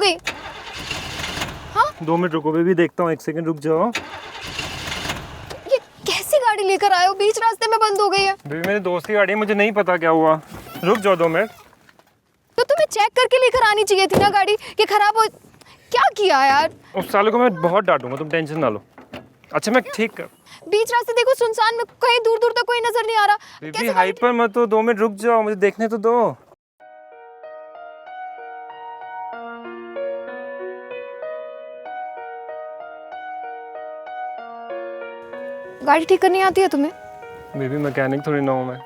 गई। हाँ 2 मिनट रुको बेबी, देखता हूँ, 1 सेकंड रुक जाओ। ये कैसी गाड़ी लेकर आए हो, बीच रास्ते में बंद हो गई है। बेबी मेरे दोस्त की गाड़ी है, मुझे नहीं पता क्या हुआ। रुक जाओ 2 मिनट। तो तुम्हें चेक करके लेकर आनी चाहिए थी ना गाड़ी, कि खराब हो। क्या किया यार। उस सालों को मैं बहुत डांटूंगा, तुम टेंशन ना लो। अच्छा मैं ठीक कर। बीच रास्ते देखो सुनसान में, कहीं दूर दूर तक कोई नजर नहीं आ रहा। बेबी हाइपर मत हो, 2 मिनट रुक जाओ, मुझे देखने तो दो। गाड़ी ठीक करनी आती है तुम्हें? बेबी मैकेनिक थोड़ी ना हूँ मैं।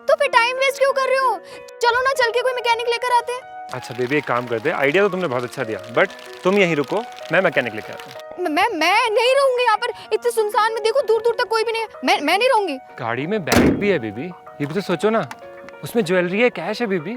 तो फिर टाइम वेस्ट क्यों कर रहे हो? चलो ना, चल के कोई मैकेनिक लेकर आते हैं। अच्छा बेबी एक काम करते हैं, आइडिया तो तुमने बहुत अच्छा दिया, बट तुम यहीं रुको, मैं मैकेनिक लेके आता हूँ। मैं नहीं रहूंगी यहाँ पर, इतने सुनसान में, देखो दूर दूर तक कोई भी नहीं है। मैं नहीं रहूंगी। गाड़ी में बैग भी है बेबी, ये भी तो सोचो ना, उसमें ज्वेलरी है, कैश है बेबी।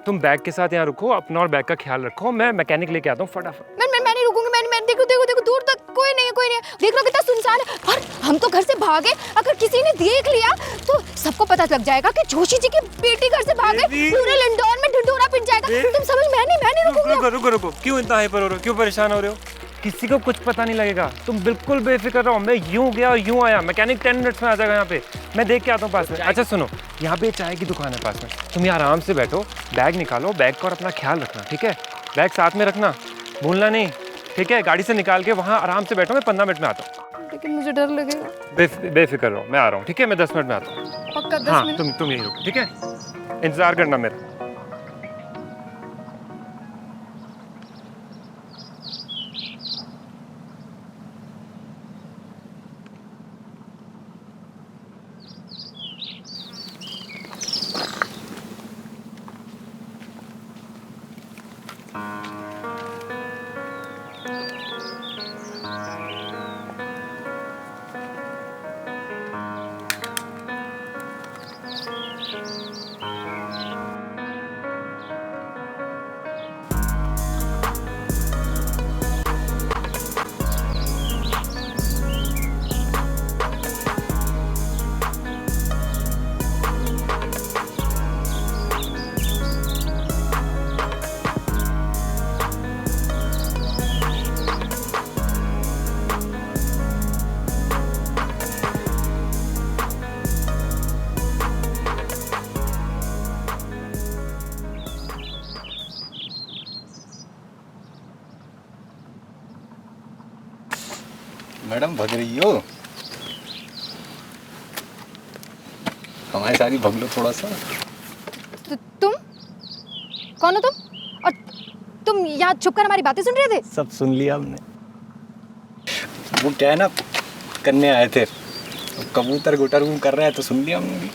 तुम बैग के साथ यहाँ रुको, अपना और बैग का ख्याल रखो, मैं मैकेनिक लेके आता हूँ फटाफट। मैं नहीं रुकूंगी। मैं देखो देखो देखो, दूर तक कोई नहीं है। देख लो कितना सुनसान है। और हम तो घर से भागे, अगर किसी ने देख लिया तो सबको पता लग जाएगा कि जोशी जी की बेटी घर से भागे, पूरे लंदन में ढिंढोरा पिट जाएगा। तुम समझ, मैं नहीं रुकूंगी। रुको, क्यों इतना हाइपर हो रहे हो, क्यों परेशान हो रहे हो? किसी को कुछ पता नहीं लगेगा, तुम बिल्कुल बेफिक्र रहो। मैं यूं गया और यूं आया, मैकेनिक 10 मिनट्स में आ जाएगा यहाँ पे। मैं देख के आता हूँ पास में। अच्छा सुनो, यहाँ पे चाय की दुकान है पास में, तुम यहाँ आराम से बैठो, बैग निकालो, बैग का और अपना ख्याल रखना, ठीक है? बैग साथ में रखना, भूलना नहीं, ठीक है? गाड़ी से निकाल के वहाँ आराम से बैठो, मैं 15 मिनट में आता हूँ। लेकिन मुझे डर लगेगा। बेफिक्र रहो, मैं आ रहा हूँ, ठीक है? मैं 10 मिनट में आता हूँ। पक्का 10 हाँ मिनट? तुम यहीं रुको, ठीक है? इंतजार करना मेरा। मैडम भग रही हो? हमारी सारी भग लो थोड़ा सा। तुम कौन हो तुम? और तुम यहाँ छुप कर हमारी बातें सुन रहे थे? सब सुन लिया हमने। वो क्या है ना, करने आए थे, कबूतर गुटर कर रहे हैं तो सुन लिया हमने भी।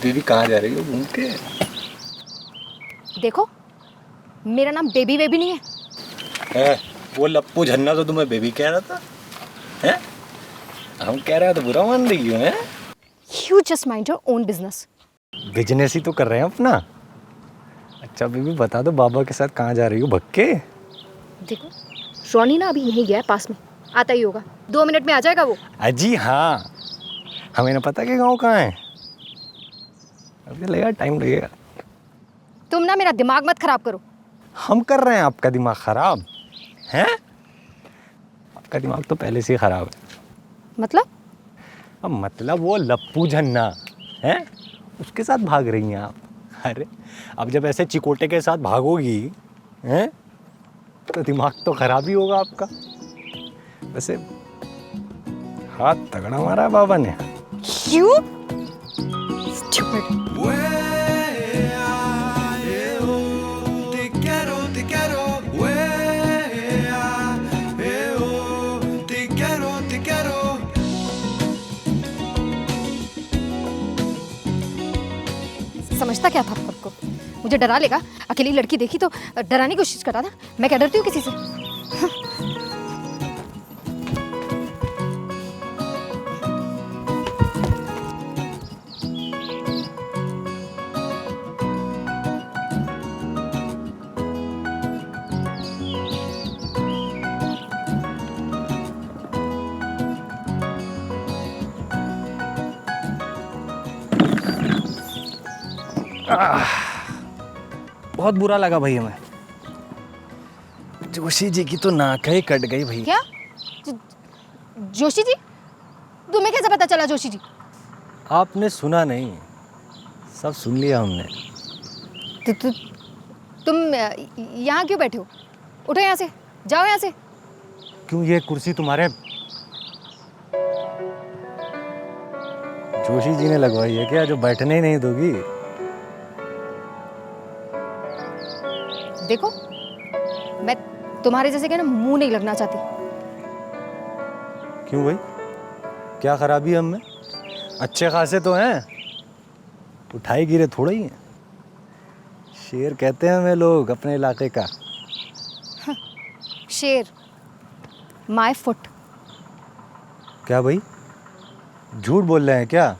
बेबी कहाँ जा रही हो घूम के? देखो मेरा नाम बेबी बेबी नहीं है। वो लप्पू झन्ना तो तुम्हें बेबी कह रहा था, हैं? हम कह रहे हैं तो बुरा मान रही हो, हैं? You just mind your own business. Business ही तो कर रहे हैं अपना। अच्छा बेबी बता दो, बाबा के साथ कहाँ जा रही हो भग के? देखो रोनी ना अभी यहीं गया है, पास में आता ही होगा, 2 मिनट में आ जाएगा वो। अजी हाँ, हमें ना पता कि गाँव कहाँ है, अभी लगेगा, टाइम लगेगा। तुम ना मेरा दिमाग मत खराब करो। हम कर रहे हैं आपका दिमाग खराब हैं? आपका दिमाग तो पहले से ही खराब है। मतलब? अब मतलब वो लप्पू झन्ना हैं, उसके साथ भाग रही हैं आप। अरे अब जब ऐसे चिकोटे के साथ भागोगी हैं तो दिमाग तो खराब ही होगा आपका। वैसे हाथ तगड़ा मारा है बाबा ने। You? Stupid. समझता क्या था खुद को? मुझे डरा लेगा? अकेली लड़की देखी तो डराने की कोशिश कर रहा था। मैं क्या डरती हूँ किसी से? बहुत बुरा लगा भाई हमें। जोशी जी की तो नाक ही कट गई भाई। क्या जोशी जी? तुम्हें कैसे पता चला जोशी जी? आपने सुना नहीं, सब सुन लिया हमने। तुम यहाँ क्यों बैठे हो? उठो यहाँ से, जाओ यहाँ से। क्यों, ये कुर्सी तुम्हारे जोशी जी ने लगवाई है क्या, जो बैठने ही नहीं दोगी? देखो, मैं तुम्हारे जैसे के ना मुंह नहीं लगना चाहती। क्यों भाई, क्या खराबी है हम में? अच्छे खासे तो हैं, उठाई गिरे थोड़ा ही हैं। शेर कहते हैं हमें लोग अपने इलाके का। शेर माय फुट। क्या भाई, झूठ बोल रहे हैं क्या?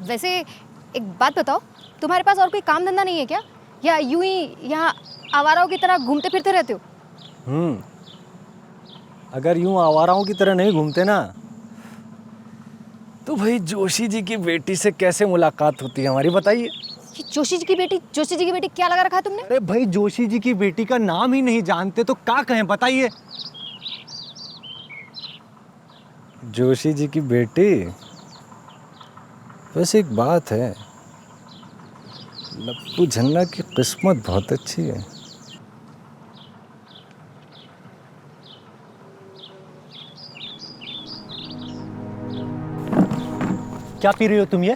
वैसे एक बात बताओ, तुम्हारे पास और कोई काम धंधा नहीं है क्या, या यूं ही यहाँ आवाराओं की तरह घूमते फिरते रहते हो? अगर यूं आवाराओं की तरह नहीं घूमते ना, तो भाई जोशी जी की बेटी से कैसे मुलाकात होती है हमारी, बताइए। ये जोशी जी की बेटी क्या लगा रखा है तुमने? अरे भाई, जोशी जी की बेटी का नाम ही नहीं जानते तो क्या कहें, बताइए। जोशी जी की बेटी, वैसे एक बात है, लप्पू झन्ना की किस्मत बहुत अच्छी है। क्या पी रही हो तुम ये?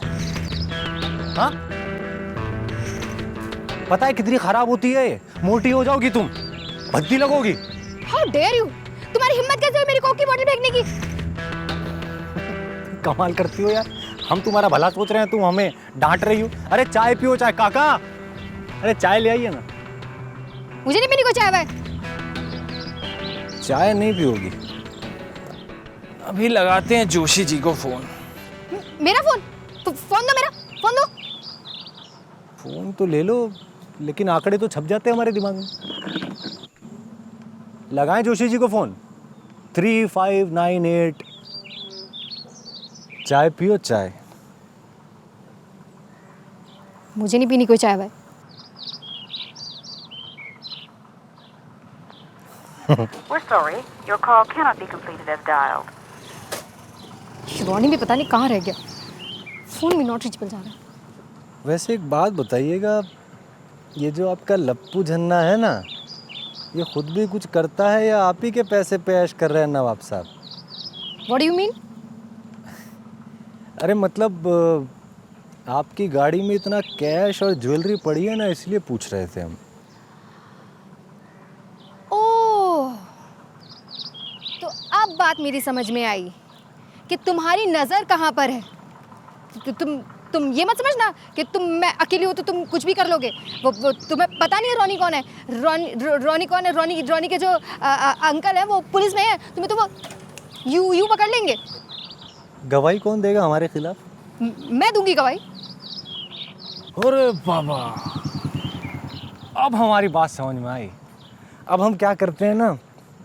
हाँ, पता है कितनी खराब होती है ये? मोटी हो जाओगी तुम, भद्दी लगोगी। How dare you! तुम्हारी हिम्मत कैसे हुई मेरी कोक की बोतल फेंकने की? कमाल करती हो यार, हम तुम्हारा भला सोच रहे हैं, तुम हमें डांट रही हो। अरे चाय पियो, चाय काका, अरे चाय ले आइए ना। मुझे नहीं पीनी कोई चाय वाय। चाय नहीं पियोगी? अभी लगाते हैं जोशी जी को फोन। मेरा फोन? फोन दो, मेरा फोन दो। फोन तो ले लो, लेकिन आंकड़े तो छप जाते हैं हमारे दिमाग में। लगाएं जोशी जी को फोन। 3598। चाय पियो, चाय। मुझे नहीं पीनी कोई चाय वाय। We're sorry, your call cannot be completed as dialed. रोनी भी पता नहीं कहाँ रह गया, फोन भी नॉट रीचेबल जा रहा है। वैसे एक बात बताइएगा, ये जो आपका लप्पू झन्ना है ना, ये खुद भी कुछ करता है या आप ही के पैसे पे ऐश कर रहे हैं नवाब साहब? What do you mean? अरे मतलब आपकी गाड़ी में इतना कैश और ज्वेलरी पड़ी है ना, इसलिए पूछ रहे थे हम। ओह, तो अब बात मेरी समझ में आई कि तुम्हारी नज़र कहाँ पर है। तुम ये मत समझना कि मैं अकेली हो तो तुम कुछ भी कर लोगे। वो तुम्हें पता नहीं है रोनी कौन है। रोनी कौन है? रोनी के जो अंकल हैं वो पुलिस में है, तुम्हें तो वो यूं पकड़ लेंगे। गवाही कौन देगा हमारे खिलाफ? मैं दूंगी गवाही। अरे बाबा, अब हमारी बात समझ में आई। अब हम क्या करते हैं ना,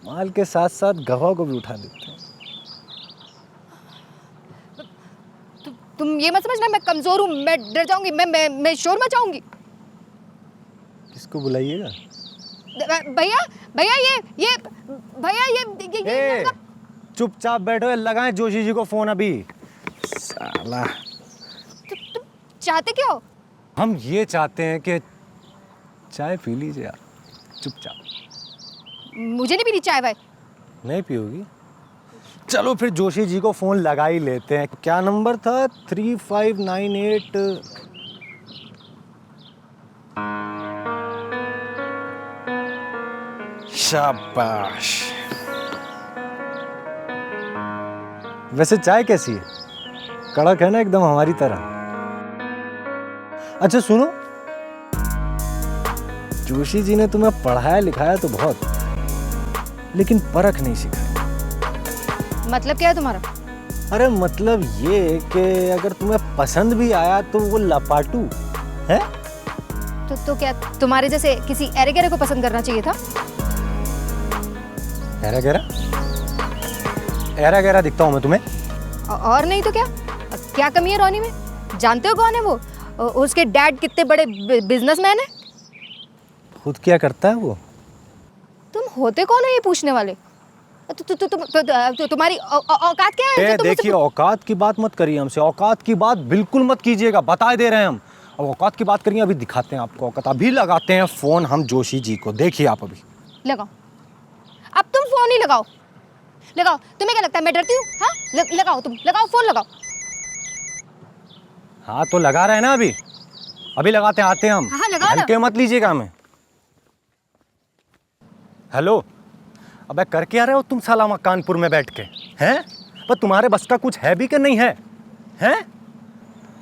माल के साथ साथ गवाह को भी उठा देते हैं। तुम ये मत समझना मैं कमजोर हूँ, मैं डर जाऊंगी, मैं शोर मचाऊंगी। किसको बुलाइएगा? भैया ये चुपचाप बैठो, लगाएं जोशी जी को फोन अभी। साला, तुम चाहते क्या हो? हम ये चाहते हैं कि चाय पी लीजिए आप, चुपचाप। मुझे नहीं पीनी चाय भाई। नहीं पियोगी? चलो फिर जोशी जी को फोन लगा ही लेते हैं। क्या नंबर था? 3598। शाबाश। वैसे चाय कैसी है? कड़क है ना एकदम हमारी तरह। अच्छा सुनो, जोशी जी ने तुम्हें पढ़ाया लिखाया तो बहुत, लेकिन परख नहीं सिखाई। मतलब क्या है तुम्हारा? अरे मतलब ये कि अगर तुम्हें पसंद भी आया तो वो लपाटू है। तो क्या तुम्हारे जैसे किसी एरे गहरे को पसंद करना चाहिए था? एरा गहरा दिखता हूँ मैं तुम्हें? और नहीं तो क्या? क्या कमी है रोनी में? जानते हो कौन है वो? उसके डैड कितने बड़े बिजनेसमैन है? खुद क्या करता है वो? तुम होते कौन है ये पूछने वाले? तुम्हारी औकात क्या है? तुम देखिए, औकात की बात मत करिए हमसे, औकात की बात बिल्कुल मत कीजिएगा, बता दे रहे हैं हम। अब औकात की बात करिए, अभी दिखाते हैं आपको औकात। अभी लगाते हैं फोन हम जोशी जी को, देखिए आप अभी। लगाओ, अब तुम फोन ही लगाओ। लगाओ, तुम्हें क्या लगता है मैं डरती हूँ? हाँ, लगाओ, तुम लगाओ, फोन लगाओ। हाँ तो लगा रहे हैं ना, अभी लगाते हैं, आते हैं हम। हाँ, लगाओ ना। हल्के मत लीजिएगा हमें। हेलो, अबे कर क्या रहे हो तुम साला वहाँ कानपुर में बैठ के? हैं? पर तुम्हारे बस का कुछ है भी कि नहीं है? हैं?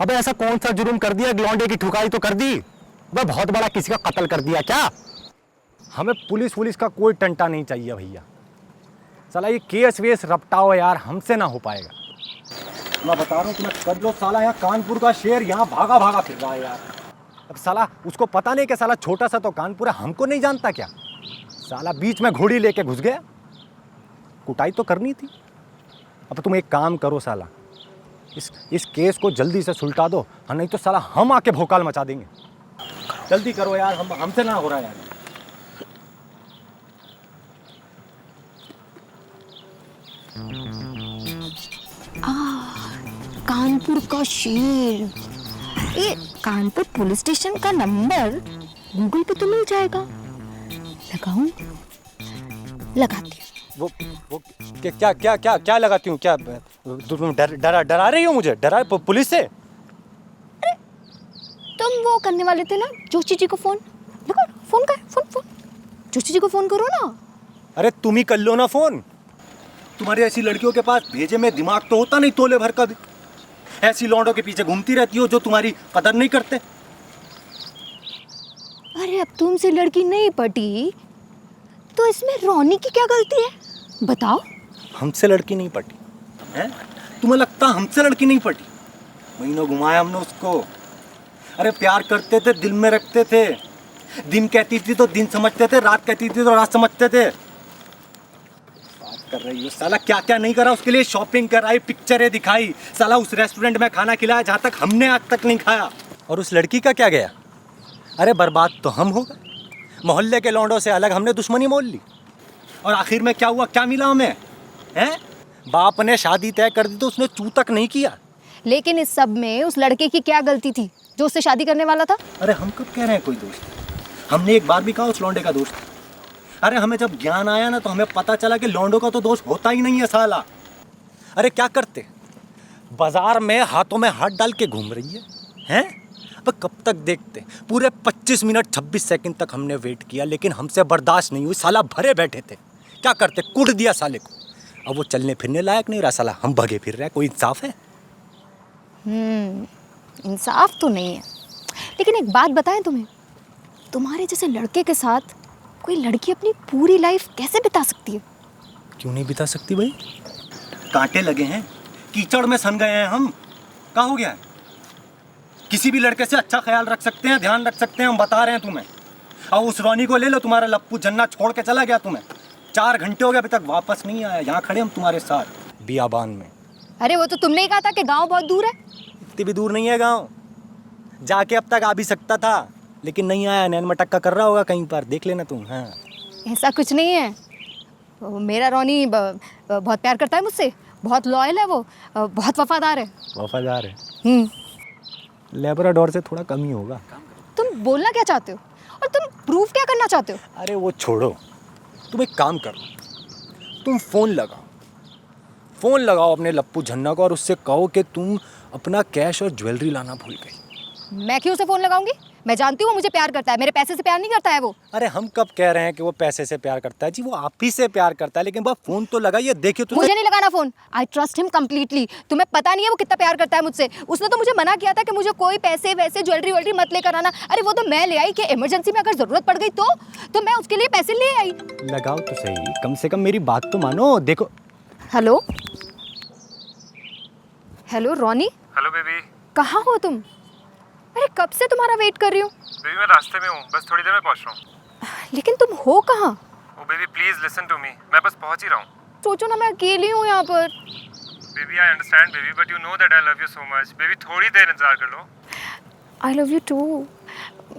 अबे ऐसा कौन सा जुर्म कर दिया? लौंडे की ठुकाई तो कर दी? अबे बहुत बड़ा किसी का कत्ल कर दिया क्या? हमें पुलिस का कोई टंटा नहीं चाहिए भैया। साला ये केस वेस रपटाओ यार, हमसे ना हो पाएगा। मैं बता रहा हूँ तुम्हें, कर लो साला, यहाँ कानपुर का शेर यहाँ भागा भागा फिर रहा है यार। अब साला उसको पता नहीं कि साला छोटा सा तो कानपुर है, हमको नहीं जानता क्या? साला बीच में घोड़ी लेके घुस गया। कुटाई तो करनी थी। अब तुम एक काम करो साला, इस केस को जल्दी से सुलटा दो, हाँ नहीं तो साला हम आके भोकाल मचा देंगे। जल्दी करो यार, हमसे ना हो रहा यार। कानपुर का शेर। ये कानपुर पुलिस स्टेशन का नंबर गूगल पे तो मिल जाएगा। लगाऊं? लगाती हूँ। वो क्या लगाती हूँ? क्या तुम डरा रही हो मुझे? डरा पुलिस से? तुम वो करने वाले थे ना जोशी जी को फोन। लगाओ, फोन कर, फोन जोशी जी को फोन करो ना। अरे तुम ही कर लो ना फोन। तुम्हारी ऐसी लड़कियों के पास भेजे में दिमाग तो होता नहीं तोले भर का। ऐसी लौंडों के पीछे घूमती रहती हो जो तुम्हारी कदर नहीं करते। अरे अब तुमसे लड़की नहीं पटी तो इसमें रोनी की क्या गलती है? बताओ। हमसे लड़की नहीं पटी है? तुम्हें लगता हमसे लड़की नहीं पटी? महीनों घुमाया हमने उसको। अरे प्यार करते थे, दिल में रखते थे। दिन कहती थी तो दिन समझते थे, रात कहती थी तो रात समझते थे। कर रही हो साला, क्या क्या नहीं करा उसके लिए। शॉपिंग कराई, पिक्चरें दिखाई, साला उस रेस्टोरेंट में खाना खिलाया जहाँ तक हमने आज तक नहीं खाया। और उस लड़की का क्या गया? अरे बर्बाद तो हम हो गए। मोहल्ले के लौंडों से अलग हमने दुश्मनी मोल ली। और आखिर में क्या हुआ, क्या मिला हमें? हैं? बाप ने शादी तय कर दी तो उसने चू तक नहीं किया। लेकिन इस सब में उस लड़के की क्या गलती थी जो उससे शादी करने वाला था? अरे हम कब कह रहे हैं कोई दोस्त? हमने एक बार भी कहा उस लौंडे का दोस्त? अरे हमें जब ज्ञान आया ना तो हमें पता चला कि लौंडों का तो दोस्त होता ही नहीं है साला। अरे क्या करते, बाजार में हाथों में हाथ डाल के घूम रही है हैं? अब कब तक देखते? पूरे 25 मिनट 26 सेकंड तक हमने वेट किया, लेकिन हमसे बर्दाश्त नहीं हुई। साला भरे बैठे थे, क्या करते? कूट दिया साले को। अब वो चलने फिरने लायक नहीं रहा साला, हम भगे फिर रहे। कोई इंसाफ है? इंसाफ तो नहीं है। लेकिन एक बात बताएं तुम्हें, तुम्हारे जैसे लड़के के साथ कोई लड़की अपनी पूरी लाइफ कैसे बिता सकती है? क्यों नहीं बिता सकती भाई? कांटे लगे हैं, कीचड़ में सन गए हैं हम। क्या हो गया है? किसी भी लड़के से अच्छा ख्याल रख सकते हैं, ध्यान रख सकते हैं, हम बता रहे हैं तुम्हें। और उस रोनी को ले लो, तुम्हारा लप्पू जन्ना छोड़ के चला गया तुम्हें। 4 घंटे हो गए अभी तक वापस नहीं आया। यहाँ खड़े हम तुम्हारे साथ बियाबान में। अरे वो तो तुमने ही कहा था कि गांव बहुत दूर है। इतनी भी दूर नहीं है गाँव, जाके अब तक आ भी सकता था, लेकिन नहीं आया। नैन मटक्का कर रहा होगा कहीं पर, देख लेना तुम। हाँ ऐसा कुछ नहीं है। मेरा रोनी बहुत प्यार करता है मुझसे, बहुत लॉयल है वो, बहुत वफादार है। वफादार है? लेब्राडोर से थोड़ा कम ही होगा। तुम बोलना क्या चाहते हो और तुम प्रूफ क्या करना चाहते हो? अरे वो छोड़ो, तुम एक काम करो, तुम फ़ोन लगाओ अपने लप्पू झन्ना को और उससे कहो कि तुम अपना कैश और ज्वेलरी लाना भूल गई। मैं क्यों उसे फ़ोन लगाऊंगी? मैं जानती हूँ मुझे प्यार करता है, मेरे पैसे से प्यार नहीं करता है वो। अरे हम कब कह रहे हैं कि वो पैसे से प्यार करता है? जी वो आप ही से प्यार करता है, लेकिन वो फ़ोन तो लगाइए, देखिए तो। मुझे नहीं लगाना phone. I trust him completely. तुम्हें पता नहीं है वो कितना प्यार करता है मुझसे। उसने तो मुझे मना किया था कि मुझे कोई पैसे वैसे ज्वेलरी वोलरी मत लेकर आना। अरे वो तो मैं ले आई कि इमरजेंसी में अगर ज़रूरत पड़ गई तो मैं उसके लिए पैसे ले आई। लगाओ तो सही, कम से कम मेरी बात तो मानो। देखो। Hello hello Ronnie. Hello baby. कहाँ हो तुम? अरे कब से तुम्हारा वेट कर रही हूँ। बेबी मैं रास्ते में हूँ, बस थोड़ी देर में पहुँच रहा हूँ। लेकिन तुम हो कहाँ? Oh baby please listen to me, मैं बस पहुँच ही रहा हूँ। सोचो ना, मैं अकेली हूँ यहाँ पर। Baby I understand baby, but you know that I love you so much. Baby थोड़ी देर इंतजार कर लो। I love you too.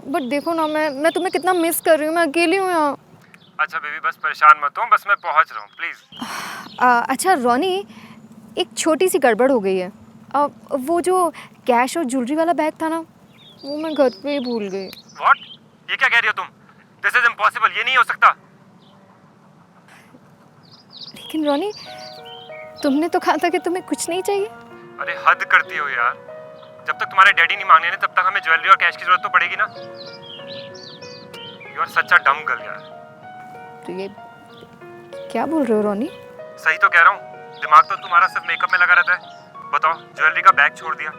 But देखो ना, मैं तुम्हें कितना मिस कर रही हूँ, मैं अकेली हूँ यहाँ। अच्छा बेबी बस परेशान मत हो, बस मैं पहुंच रहा हूँ प्लीज। अच्छा रोनी, एक छोटी सी गड़बड़ हो गई है। वो जो कैश और ज्वेलरी वाला बैग था ना, वो मैं घर पे ही भूल गई। व्हाट? ये क्या कह रही हो तुम? दिस इज इम्पॉसिबल, ये नहीं हो सकता। लेकिन रोनी, तुमने तो कहा था कि तुम्हें कुछ नहीं चाहिए। अरे हद करती हो यार, जब तक तुम्हारे डैडी नहीं मांगने तब तक हमें ज्वेलरी और कैश की जरूरत तो पड़ेगी ना। यू आर सच अ डम गर्ल यार। तो ये क्या बोल रहे हो रोनी? सही तो कह रहा हूँ, दिमाग तो तुम्हारा सिर्फ मेकअप में लगा रहता है। बताओ, ज्वेलरी का बैग छोड़ दिया।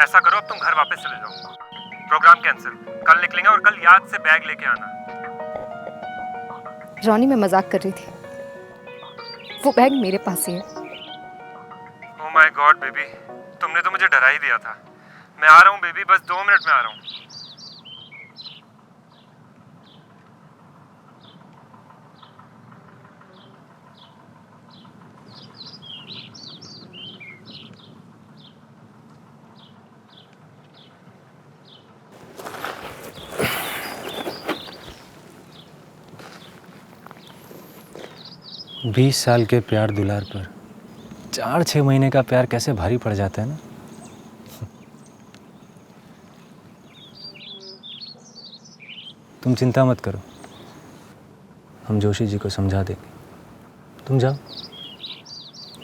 ऐसा करो, अब तुम घर वापस चले जाओ, प्रोग्राम कैंसिल, कल निकलेंगे और कल याद से बैग लेके आना। रोनी, मैं मजाक कर रही थी, वो बैग मेरे पास ही है। ओह माय गॉड बेबी, तुमने तो मुझे डरा ही दिया था। मैं आ रहा हूँ बेबी, बस 2 मिनट में आ रहा हूँ। बीस साल के प्यार दुलार पर 4-6 महीने का प्यार कैसे भारी पड़ जाता है ना। तुम चिंता मत करो, हम जोशी जी को समझा देंगे। तुम जाओ,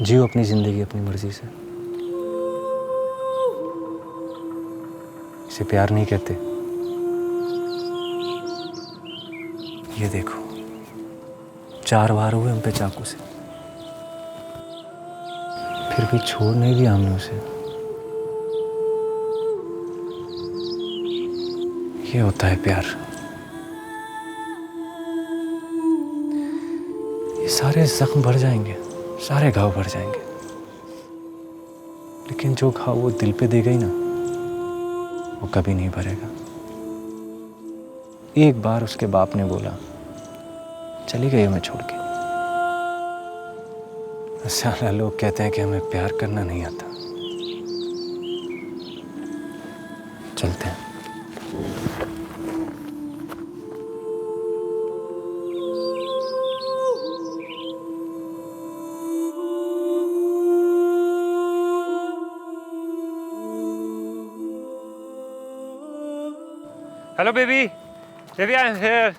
जियो अपनी ज़िंदगी अपनी मर्जी से। इसे प्यार नहीं कहते। ये देखो, 4 बार हुए हम पे चाकू से, फिर भी छोड़ नहीं दिया हमने उसे। ये होता है प्यार। ये सारे जख्म भर जाएंगे, सारे घाव भर जाएंगे, लेकिन जो घाव वो दिल पे दे गई ना, वो कभी नहीं भरेगा। एक बार उसके बाप ने बोला, चली गई हमें छोड़ के। साला लोग कहते हैं कि हमें प्यार करना नहीं आता। चलते हैं। Hello baby, baby I am here.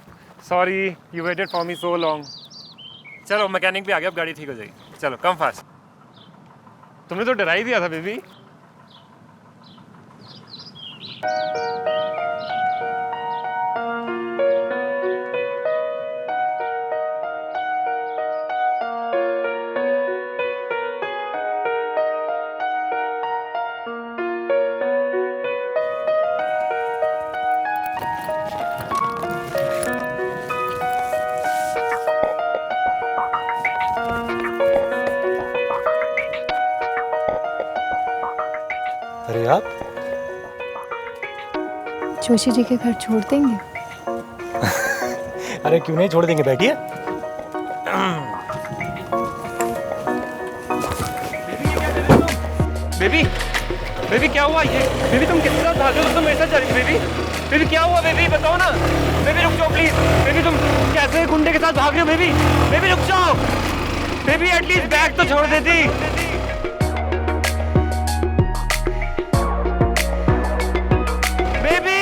Sorry you waited for me so long. चलो मैकेनिक भी आ गया, अब गाड़ी ठीक हो जाएगी। चलो कम फास्ट। तुमने तो डरा ही दिया था बेबी। अरे आप जोशी जी के घर छोड़ देंगे? अरे क्यों नहीं छोड़ देंगे, बैठिए। बेबी, बेबी क्या हुआ ये? बेबी तुम किसके साथ भाग रहे हो? तुम मेरे साथ जा रही हो बेबी? बेबी क्या हुआ बेबी, बताओ ना। बेबी रुक जाओ प्लीज। बेबी तुम कैसे गुंडे के साथ भाग रहे हो बेबी? बेबी रुक जाओ। बेबी एटलीस्ट बैग तो छोड़ देती। बेबी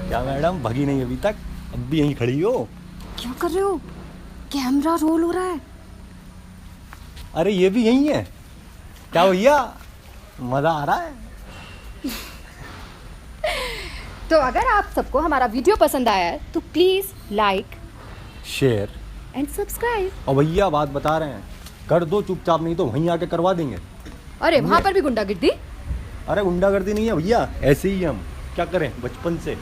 क्या मैडम, भगी नहीं अभी तक? अब भी यहीं खड़ी हो? क्या कर रहे हो? कैमरा रोल हो रहा है। अरे ये भी यहीं है क्या भैया? मजा आ रहा है। तो अगर आप सबको हमारा वीडियो पसंद आया है तो please like share and subscribe. और भैया बात बता रहे हैं, कर दो चुपचाप, नहीं तो वहीं आके करवा देंगे। अरे वहां पर भी गुंडागिर्दी? अरे गुंडागर्दी नहीं है भैया, ऐसे ही हम क्या करें बचपन से।